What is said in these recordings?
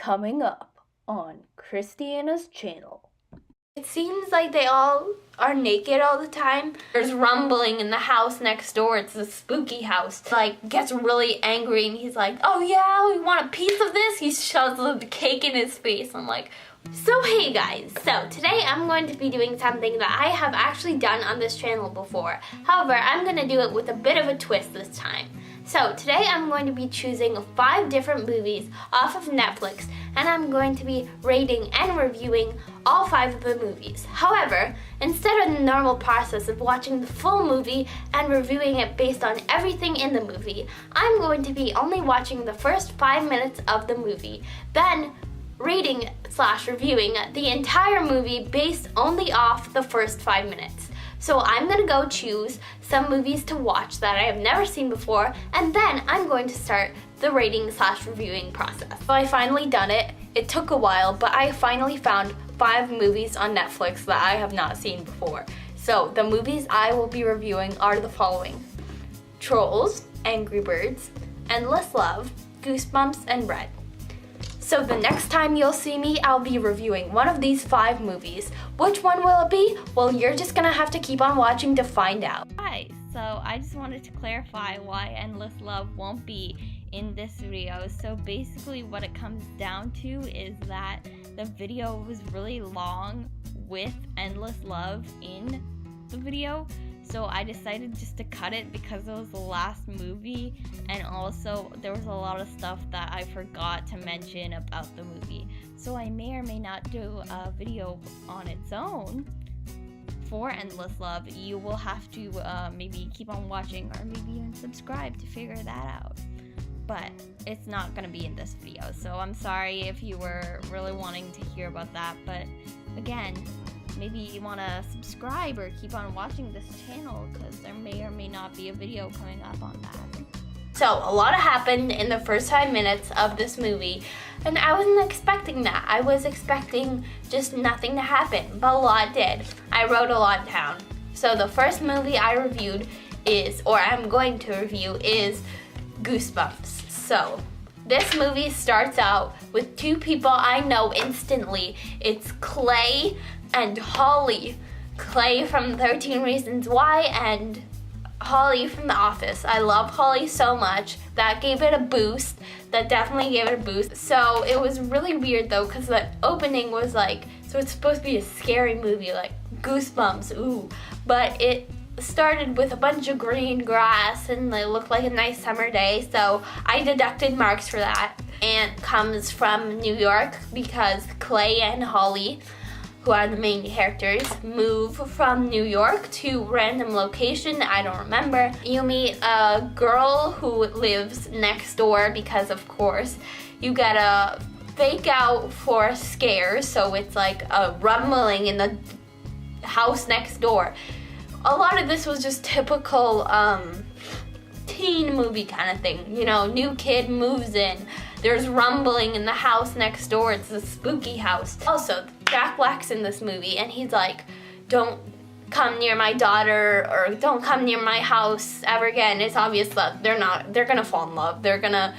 Coming up on Christiana's channel. It seems like they all are naked all the time. There's rumbling in the house next door. It's a spooky house. Gets really angry and he's like, oh yeah, we want a piece of this? He shoves the cake in his face. I'm like, so hey guys, so today I'm going to be doing something that I have actually done on this channel before. However, I'm going to do it with a bit of a twist this time. So today I'm going to be choosing 5 different movies off of Netflix, and I'm going to be rating and reviewing all 5 of the movies. However, instead of the normal process of watching the full movie and reviewing it based on everything in the movie, I'm going to be only watching the first 5 minutes of the movie, then rating/reviewing the entire movie based only off the first 5 minutes. So I'm gonna go choose some movies to watch that I have never seen before, and then I'm going to start the rating/reviewing process. So I finally done it. It took a while, but I finally found 5 movies on Netflix that I have not seen before. So the movies I will be reviewing are the following: Trolls, Angry Birds, Endless Love, Goosebumps, and Red. So the next time you'll see me, I'll be reviewing one of these 5 movies. Which one will it be? Well, you're just gonna have to keep on watching to find out. Hi, so I just wanted to clarify why Endless Love won't be in this video. So basically what it comes down to is that the video was really long with Endless Love in the video. So I decided just to cut it because it was the last movie, and also there was a lot of stuff that I forgot to mention about the movie. So I may or may not do a video on its own for Endless Love. You will have to maybe keep on watching or maybe even subscribe to figure that out. But it's not going to be in this video, so I'm sorry if you were really wanting to hear about that. But again, maybe you want to subscribe or keep on watching this channel because there may or may not be a video coming up on that. So a lot happened in the first 5 minutes of this movie, and I wasn't expecting that. I was expecting just nothing to happen, but a lot did. I wrote a lot down. So the first movie I reviewed is, or I'm going to review, is Goosebumps. So this movie starts out with 2 people I know instantly. It's Clay and Holly. Clay from 13 Reasons Why and Holly from The Office. I love Holly so much. That gave it a boost. That definitely gave it a boost. So it was really weird though, because the opening was like, so it's supposed to be a scary movie, like Goosebumps, ooh. But it started with a bunch of green grass and it looked like a nice summer day, so I deducted marks for that. And comes from New York because Clay and Holly, who are the main characters, move from New York to random location, I don't remember. You meet a girl who lives next door because of course you gotta fake out for scares, so it's like a rumbling in the house next door. A lot of this was just typical teen movie kind of thing. You know, new kid moves in, there's rumbling in the house next door, it's a spooky house. Also, Jack Black's in this movie and he's like, don't come near my daughter or don't come near my house ever again. It's obvious that they're gonna fall in love. They're gonna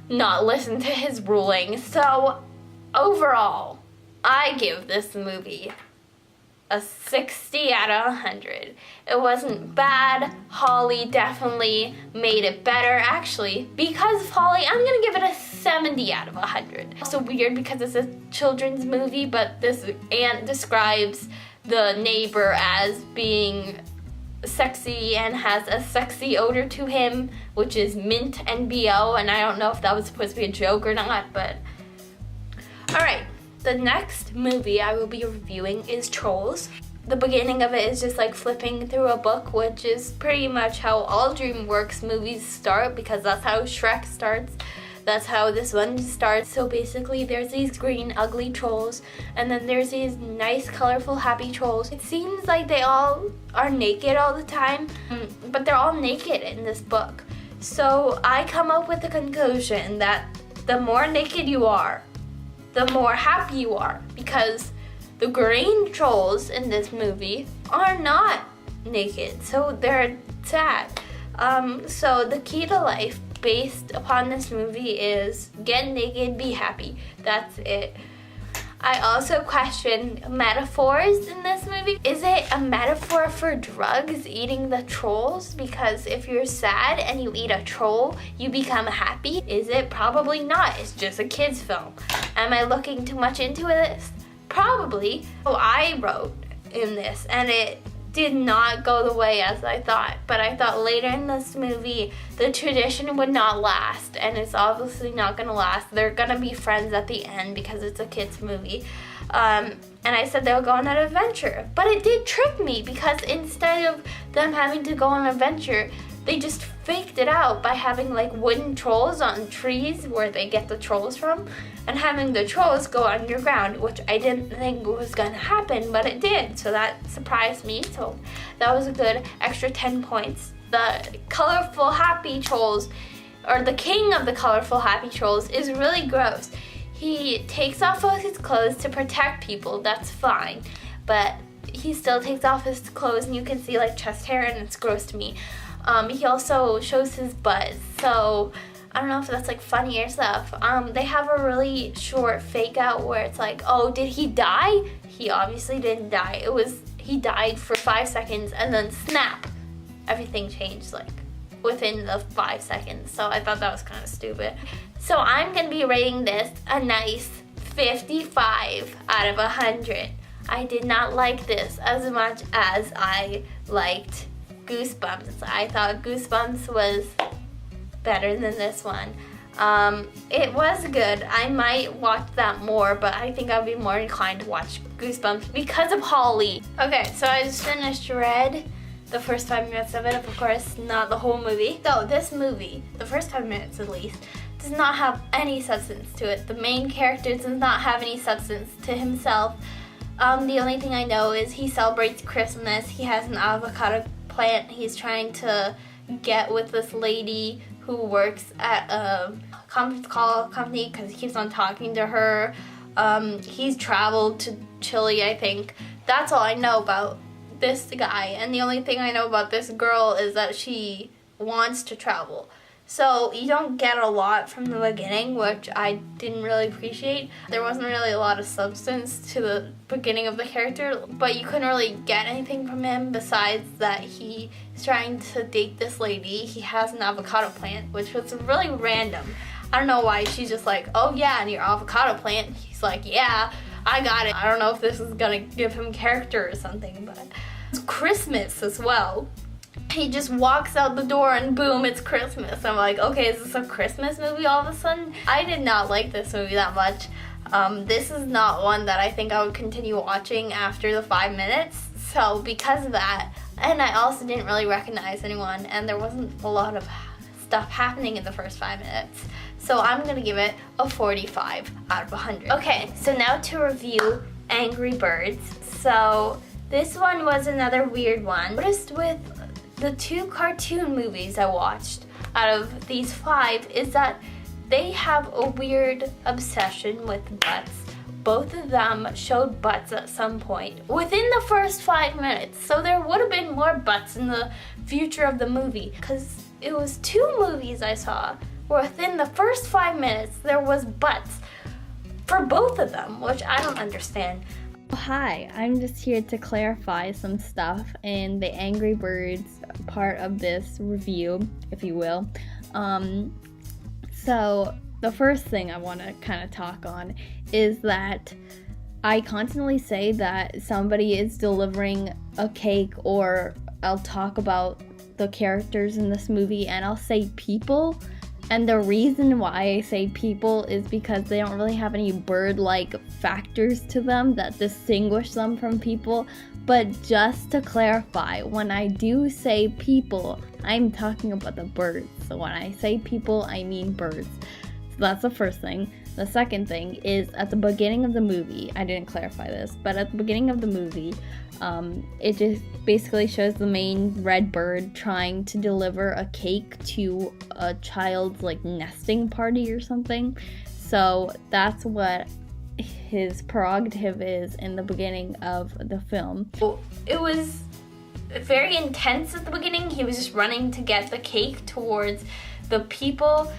not listen to his ruling. So overall, I give this movie a 60 out of 100. It wasn't bad. Holly definitely made it better. Actually, because of Holly, I'm gonna give it a 70 out of 100. Also weird because it's a children's movie, but this aunt describes the neighbor as being sexy and has a sexy odor to him, which is mint and BO, and I don't know if that was supposed to be a joke or not, but alright. The next movie I will be reviewing is Trolls. The beginning of it is just like flipping through a book, which is pretty much how all DreamWorks movies start because that's how Shrek starts. That's how this one starts. So basically there's these green ugly trolls and then there's these nice colorful happy trolls. It seems like they all are naked all the time, but they're all naked in this book. So I come up with the conclusion that the more naked you are, the more happy you are, because the green trolls in this movie are not naked, so they're sad. So the key to life based upon this movie is get naked, be happy. That's it. I also question metaphors in this movie. Is it a metaphor for drugs, eating the trolls? Because if you're sad and you eat a troll, you become happy? Is it? Probably not. It's just a kid's film. Am I looking too much into this? Probably. So I wrote in this, and it did not go the way as I thought. But I thought later in this movie, the tradition would not last, and it's obviously not gonna last. They're gonna be friends at the end because it's a kid's movie. And I said they would go on an adventure. But it did trick me because instead of them having to go on an adventure, they just faked it out by having like wooden trolls on trees where they get the trolls from, and having the trolls go underground, which I didn't think was gonna happen, but it did. So that surprised me. So that was a good extra 10 points. The colorful happy trolls, or the king of the colorful happy trolls, is really gross. He takes off all his clothes to protect people, that's fine, but he still takes off his clothes and you can see like chest hair, and it's gross to me. He also shows his butt, so I don't know if that's like funny or stuff. They have a really short fake out where it's like, oh, did he die? He obviously didn't die. He died for 5 seconds and then snap, everything changed like within the 5 seconds. So I thought that was kind of stupid. So I'm gonna be rating this a nice 55 out of 100. I did not like this as much as I liked Goosebumps. I thought Goosebumps was better than this one. It was good. I might watch that more, but I think I'll be more inclined to watch Goosebumps because of Holly. Okay, so I just finished read the first 5 minutes of it, of course, not the whole movie. So this movie, the first 5 minutes at least, does not have any substance to it. The main character does not have any substance to himself. The only thing I know is he celebrates Christmas. He has an avocado plant. He's trying to get with this lady who works at a conference call company because he keeps on talking to her. He's traveled to Chile, I think. That's all I know about this guy. And the only thing I know about this girl is that she wants to travel. So you don't get a lot from the beginning, which I didn't really appreciate. There wasn't really a lot of substance to the beginning of the character, but you couldn't really get anything from him besides that he is trying to date this lady. He has an avocado plant, which was really random. I don't know why she's just like, oh yeah, and your avocado plant. He's like, yeah, I got it. I don't know if this is gonna give him character or something, but it's Christmas as well. He just walks out the door and boom, it's Christmas. I'm like, okay, is this a Christmas movie all of a sudden? I did not like this movie that much. This is not one that I think I would continue watching after the 5 minutes. So because of that, and I also didn't really recognize anyone, and there wasn't a lot of stuff happening in the first 5 minutes. So I'm gonna give it a 45 out of 100. Okay, so now to review Angry Birds. So this one was another weird one. Noticed with the 2 cartoon movies I watched out of these 5 is that they have a weird obsession with butts. Both of them showed butts at some point within the first 5 minutes. So there would have been more butts in the future of the movie because it was 2 movies I saw where within the first 5 minutes there was butts for both of them, which I don't understand. Hi, I'm just here to clarify some stuff in the Angry Birds part of this review, if you will. So the first thing I want to kind of talk on is that I constantly say that somebody is delivering a cake, or I'll talk about the characters in this movie and I'll say people. And the reason why I say people is because they don't really have any bird-like factors to them that distinguish them from people. But just to clarify, when I do say people, I'm talking about the birds. So when I say people, I mean birds. So that's the first thing. The second thing is at the beginning of the movie, I didn't clarify this, but at the beginning of the movie, it just basically shows the main red bird trying to deliver a cake to a child's like nesting party or something. So that's what his prerogative is in the beginning of the film. It was very intense at the beginning. He was just running to get the cake towards the people,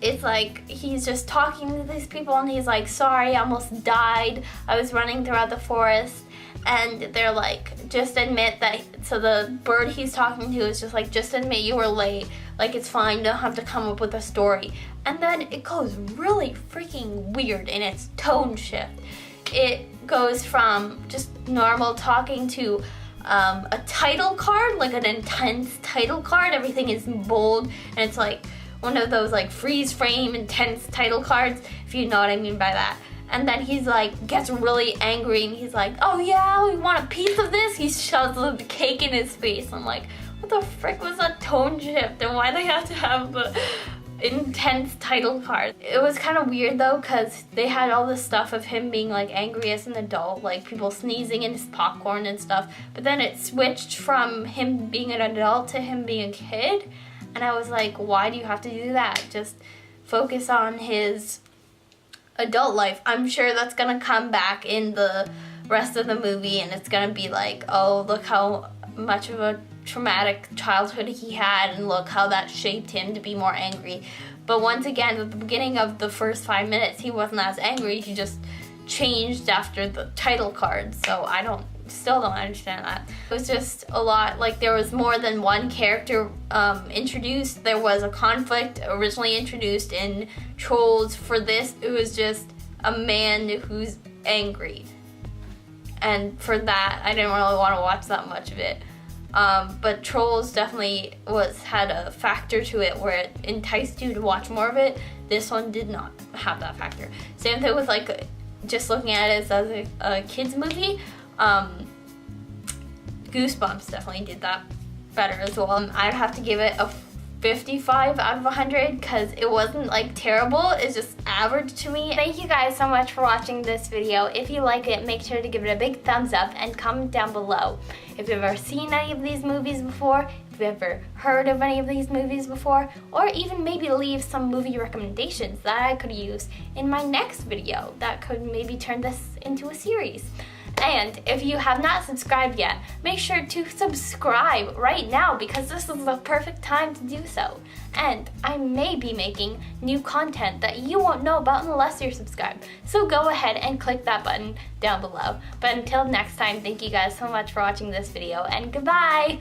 it's like he's just talking to these people and he's like, sorry, I almost died. I was running throughout the forest. And they're like, just admit that. So the bird he's talking to is just like, just admit you were late. Like, it's fine, you don't have to come up with a story. And then it goes really freaking weird in its tone shift. It goes from just normal talking to a title card, like an intense title card. Everything is bold, and it's like one of those like freeze frame intense title cards, if you know what I mean by that. And then he's like, gets really angry and he's like, oh yeah, we want a piece of this? He shoves the cake in his face. I'm like, what the frick was that tone shift? And why they have to have the intense title card? It was kind of weird though, because they had all this stuff of him being like angry as an adult, like people sneezing in his popcorn and stuff. But then it switched from him being an adult to him being a kid. And I was like, why do you have to do that? Just focus on his adult life. I'm sure that's gonna come back in the rest of the movie, and it's gonna be like, oh, look how much of a traumatic childhood he had, and look how that shaped him to be more angry. But once again, at the beginning of the first 5 minutes, he wasn't as angry. He just changed after the title card. So still don't understand that. It was just a lot, like there was more than one character introduced. There was a conflict originally introduced in Trolls. For this, it was just a man who's angry. And for that, I didn't really want to watch that much of it. But Trolls definitely had a factor to it where it enticed you to watch more of it. This one did not have that factor. Same thing with like just looking at it as a kid's movie. Goosebumps definitely did that better as well. I'd have to give it a 55 out of 100 because it wasn't like terrible, it's just average to me. Thank you guys so much for watching this video. If you like it, make sure to give it a big thumbs up and comment down below. If you've ever seen any of these movies before, if you've ever heard of any of these movies before, or even maybe leave some movie recommendations that I could use in my next video that could maybe turn this into a series. And if you have not subscribed yet, make sure to subscribe right now because this is the perfect time to do so. And I may be making new content that you won't know about unless you're subscribed. So go ahead and click that button down below. But until next time, thank you guys so much for watching this video and goodbye!